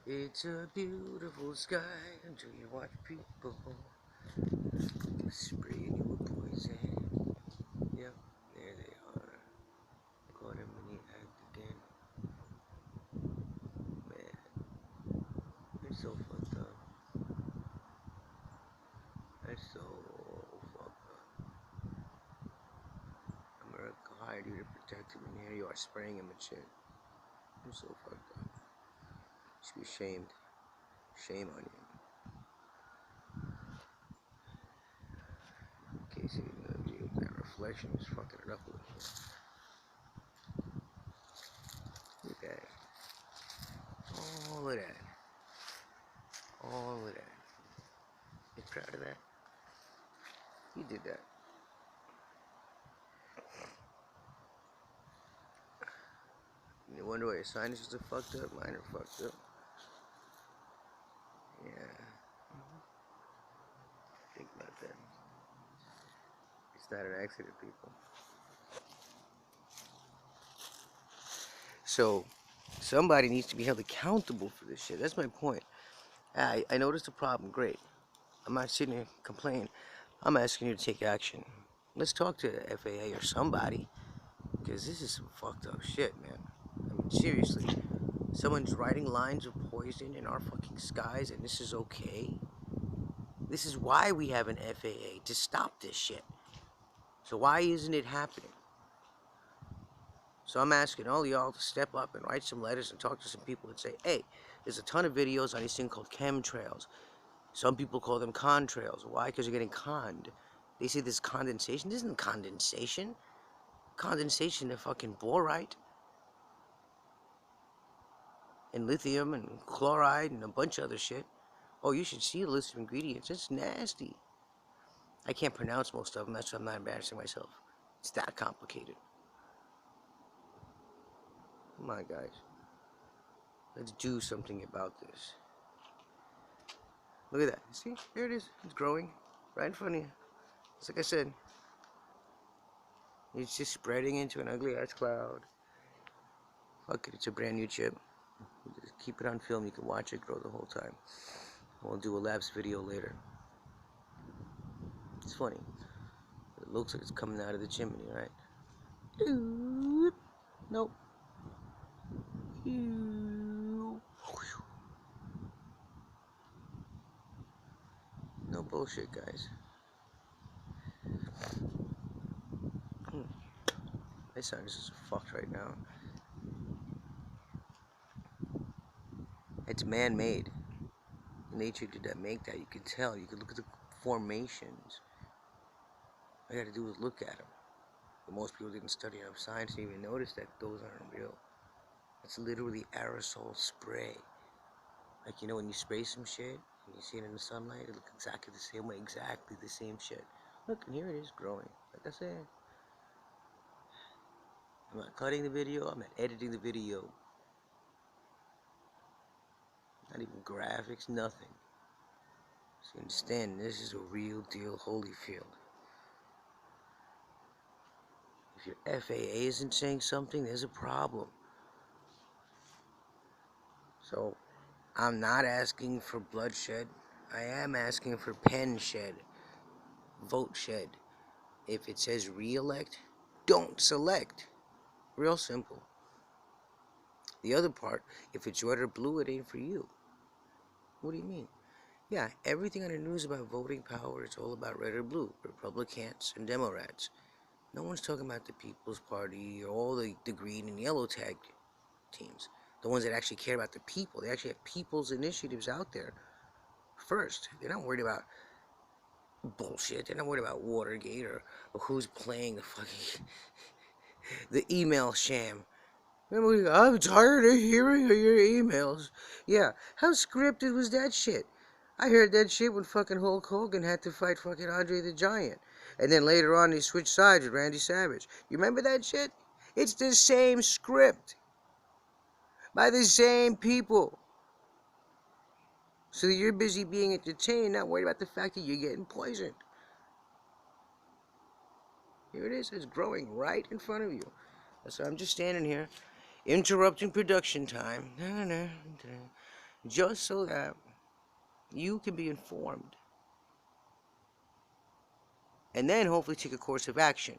It's a beautiful sky until you watch people spraying you with poison. Yep, there they are. Caught him in the act again. Man, it's so fucked up. That's so fucked up. America hired you to protect him, and here you are spraying him and shit. I'm so fucked up. You should be shamed. Shame on you. Casey, that reflection is fucking it up a little bit. Look at that. All of that. All of that. You proud of that? You did that. You wonder why your sinuses are fucked up? Mine are fucked up. Yeah. Think about that. It's not an accident, people. So, somebody needs to be held accountable for this shit. That's my point. I noticed a problem. Great. I'm not sitting here complaining. I'm asking you to take action. Let's talk to the FAA or somebody. Because this is some fucked up shit, man. I mean, seriously. Someone's writing lines of poison in our fucking skies, and this is okay? This is why we have an FAA, to stop this shit. So why isn't it happening? So I'm asking all y'all to step up and write some letters and talk to some people and say, hey, there's a ton of videos on this thing called chemtrails. Some people call them contrails. Why? Because you're getting conned. They say this condensation. This isn't condensation. Condensation of fucking borite and lithium and chloride and a bunch of other shit. Oh, you should see the list of ingredients. It's nasty. I can't pronounce most of them. That's why I'm not embarrassing myself. It's that complicated. Come on, guys. Let's do something about this. Look at that. See? There it is. It's growing right in front of you. It's like I said. It's just spreading into an ugly ass cloud. Fuck it. It's a brand new chip. Just keep it on film. You can watch it grow the whole time. We'll do a labs video later. It's funny. It looks like it's coming out of the chimney, right? Nope. No bullshit, guys. My sinuses are fucked right now. It's man-made. Nature did not make that. You can tell. You can look at the formations. All you got to do is look at them. But most people didn't study enough science to even notice that those aren't real. It's literally aerosol spray. Like, you know, when you spray some shit and you see it in the sunlight, it looks exactly the same way, exactly the same shit. Look, and here it is growing. Like I said, I'm not cutting the video, I'm not editing the video. Not even graphics, nothing. So you understand, this is a real deal Holyfield. If your FAA isn't saying something, there's a problem. So, I'm not asking for bloodshed. I am asking for pen shed, vote shed. If it says re-elect, don't select. Real simple. The other part, if it's red or blue, it ain't for you. What do you mean? Yeah, everything on the news about voting power is all about red or blue, Republicans and Democrats. No one's talking about the People's Party or all the green and yellow tag teams. The ones that actually care about the people. They actually have people's initiatives out there first. They're not worried about bullshit. They're not worried about Watergate or who's playing the fucking the email sham. Remember, I'm tired of hearing your emails. Yeah, how scripted was that shit? I heard that shit when fucking Hulk Hogan had to fight fucking Andre the Giant. And then later on he switched sides with Randy Savage. You remember that shit? It's the same script. By the same people. So you're busy being entertained, not worried about the fact that you're getting poisoned. Here it is. It's growing right in front of you. So I'm just standing here, interrupting production time. just so that you can be informed and then hopefully take a course of action.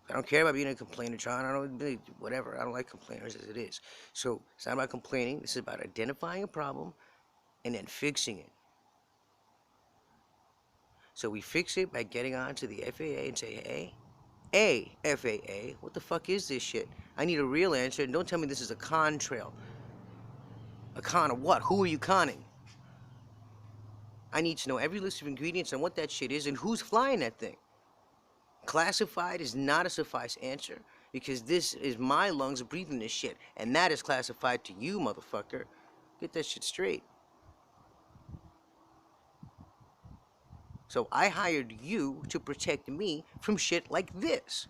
I don't care about being a complainer, John. I don't, whatever. I don't like complainers as it is. So it's not about complaining. This is about identifying a problem and then fixing it. So we fix it by getting on to the FAA and say, hey, FAA, what the fuck is this shit? I need a real answer, and don't tell me this is a contrail. A con of what? Who are you conning? I need to know every list of ingredients and what that shit is and who's flying that thing. Classified is not a suffice answer because this is my lungs breathing this shit, and that is classified to you, motherfucker. Get that shit straight. So I hired you to protect me from shit like this.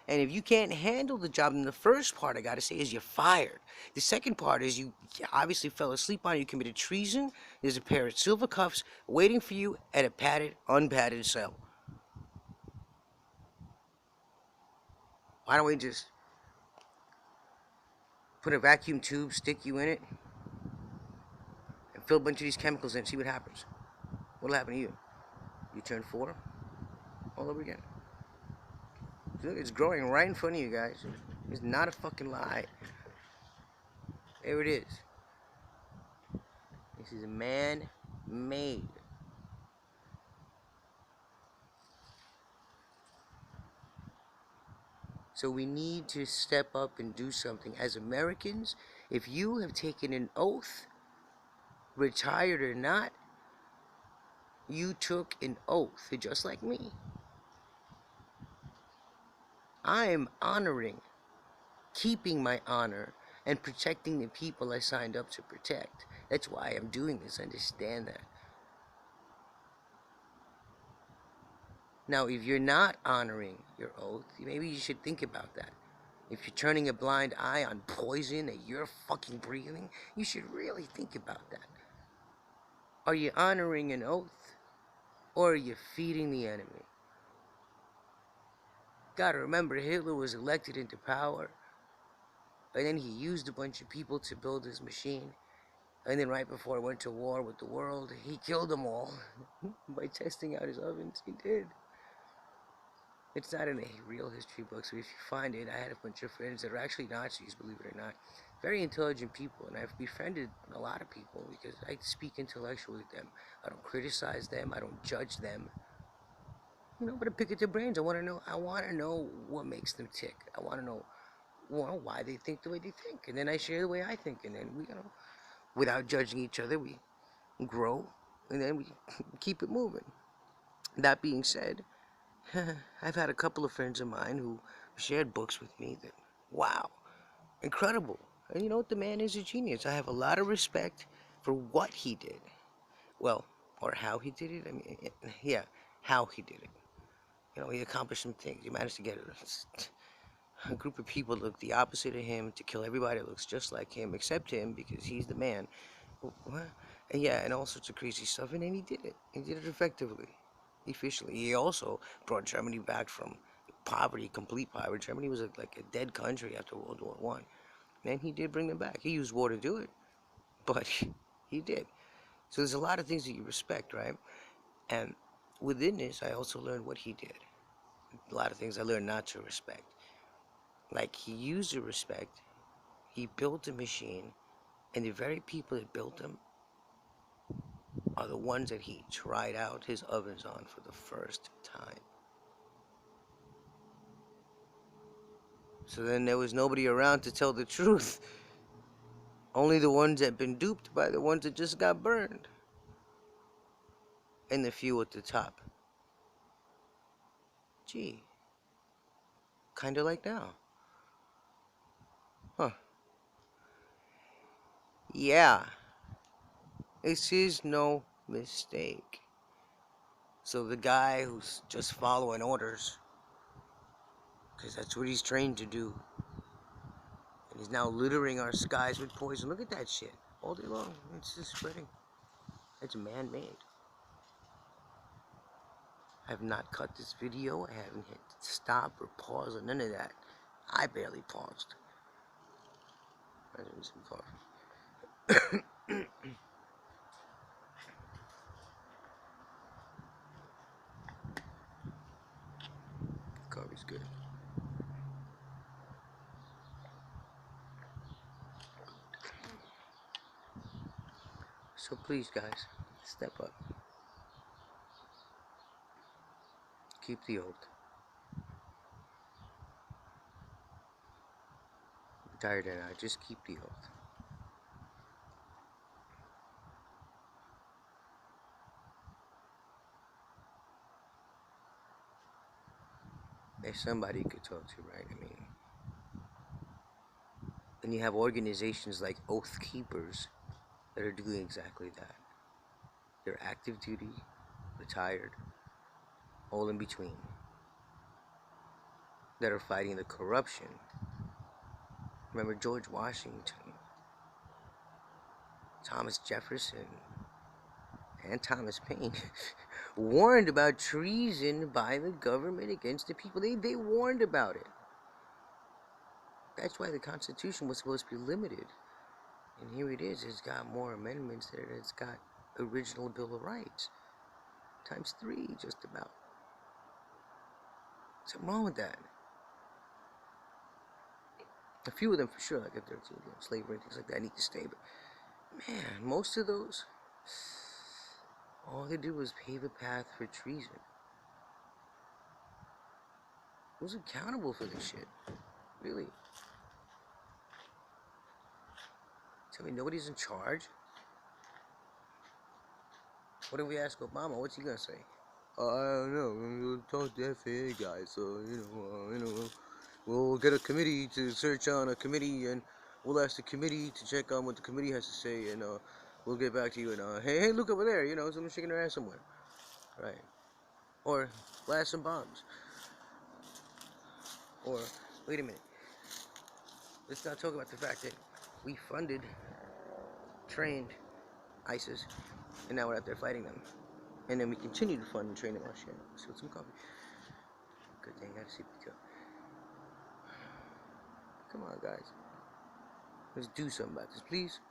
And if you can't handle the job, then the first part I gotta say is you're fired. The second part is you obviously fell asleep on it, you committed treason. There's a pair of silver cuffs waiting for you at a padded, unpadded cell. Why don't we just put a vacuum tube, stick you in it, and fill a bunch of these chemicals in and see what happens? What'll happen to you? You turn 4 all over again. Look, it's growing right in front of you guys. It's not a fucking lie. There it is. This is man-made. So we need to step up and do something. As Americans, if you have taken an oath, retired or not, you took an oath, just like me. I am honoring, keeping my honor, and protecting the people I signed up to protect. That's why I'm doing this. Understand that. Now, if you're not honoring your oath, maybe you should think about that. If you're turning a blind eye on poison that you're fucking breathing, you should really think about that. Are you honoring an oath, or are you feeding the enemy? Gotta remember, Hitler was elected into power, and then he used a bunch of people to build his machine, and then right before he went to war with the world, he killed them all by testing out his ovens. He did. It's not in a real history book, so if you find it, I had a bunch of friends that are actually Nazis, believe it or not. Very intelligent people, and I've befriended a lot of people because I speak intellectually with them. I don't criticize them. I don't judge them. But I pick at their brains. I want to know what makes them tick. I want to know why they think the way they think, and then I share the way I think, and then we, without judging each other, we grow, and then we keep it moving. That being said, I've had a couple of friends of mine who shared books with me that, wow, incredible. And you know what? The man is a genius. I have a lot of respect for what he did. Well, or how he did it. I mean, yeah, how he did it. He accomplished some things. He managed to get a group of people that look the opposite of him to kill everybody that looks just like him, except him, because he's the man. And yeah, and all sorts of crazy stuff. And then he did it. He did it effectively, efficiently. He also brought Germany back from poverty, complete poverty. Germany was like a dead country after World War One. And he did bring them back. He used war to do it, but he did. So there's a lot of things that you respect, right? And within this, I also learned what he did. A lot of things I learned not to respect. Like, he used the respect, he built a machine, and the very people that built them are the ones that he tried out his ovens on for the first time. So then there was nobody around to tell the truth. Only the ones that had been duped by the ones that just got burned. And the few at the top. Gee. Kinda like now. Huh. Yeah. This is no mistake. So the guy who's just following orders, because that's what he's trained to do, and he's now littering our skies with poison. Look at that shit. All day long. It's just spreading. It's man-made. I have not cut this video. I haven't hit stop or pause or none of that. I barely paused. I need some coffee. Coffee's good. So please, guys, step up. Keep the oath. Retired or not, just keep the oath. If somebody could talk to, right? I mean, and you have organizations like Oath Keepers that are doing exactly that. They're active duty, retired, all in between, that are fighting the corruption. Remember George Washington, Thomas Jefferson, and Thomas Paine warned about treason by the government against the people. They warned about it. That's why the Constitution was supposed to be limited. And here it is. It's got more amendments than it's got original Bill of Rights. Times 3, just about. Something wrong with that. A few of them for sure, like if they're slavery and things like that, need to stay. But man, most of those, all they did was pave a path for treason. Who's accountable for this shit? Really? Tell me nobody's in charge? What if we ask Obama? What's he gonna say? I don't know. We'll talk to the FAA guys. So we'll get a committee to search on a committee, and we'll ask the committee to check on what the committee has to say, and we'll get back to you. And hey, look over there. Someone's shaking their ass somewhere, right? Or blast some bombs. Or wait a minute. Let's not talk about the fact that we funded, trained ISIS, and now we're out there fighting them. And then we continue to fund and train them. Oh shit, let's get some coffee. Good thing I got a CPT. Come on, guys. Let's do something about this, please.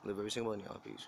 Live every single one of y'all, peace.